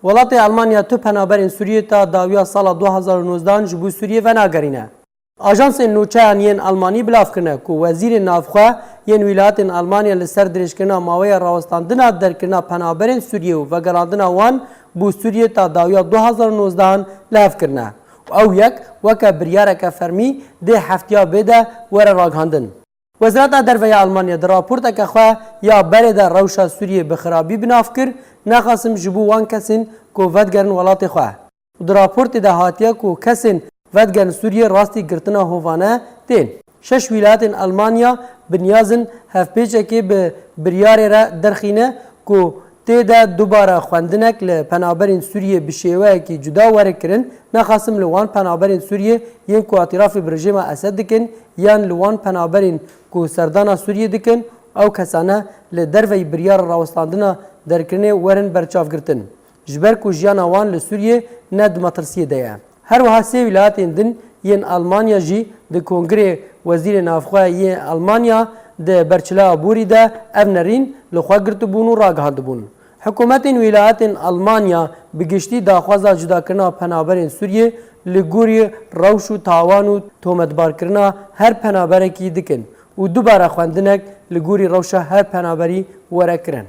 ولات آلمانیا تو پنابرین سوریه تا داویا سال 2019 جبو سوریه و ناگرینه. آژانس نوچهان ین آلمانی بلاف کنه که وزیر نافخواه ین ولایت آلمانیا لسر درشکنا ماوی راوستاندنا درکنا پنابرین سوریه و گراندنا وان بو سوریه تا داویا 2019 لاف کرنه. او یک وکا بریارک فرمی ده هفتیا بده ور راگهاندن. وزارت دروی آلمانیا در راپورت که خواه یا برد روشا سوریه بخرابی بناف کر نخواستم جبو وان کسین که ودگرن ولات خواه. در راپورت ده هاتیا که کسین ودگرن سوریه راستی گرتنا هوانه دین. 6 ولایت آلمانیا بنیازن هفپیچه که به بریاری را درخینه که تیدا دوباره خواندنک لپنابرین سوریه بشیوه که جدا وره کرن نخواستم لوان پنابرین سوریه ین که اعتراف برژیم اسد دکن یان لوان پنابرین که سردان سوریه دکن او کسانه لدروی بریار راوستاندنا درکنه ورن برچاف گرتن جبر که جیان وان لسوریه ند مطرسیه دیا هر وها سی ولایت اندن ین آلمانیا جی ده کنگره وزیر نافخواه ین آلمانیا ده برچلا بوری ده افنرین لخواه گرت بون و راگهاند بون حکومت ولایت آلمانیا بگشتی داخوازا جدا کرنا پنابرین سوریه لگوری روش و تاوان و تومتبار کرنا هر پنابره کی دکن و دوباره خواندنک لگوری روش هر پنابری وره کرن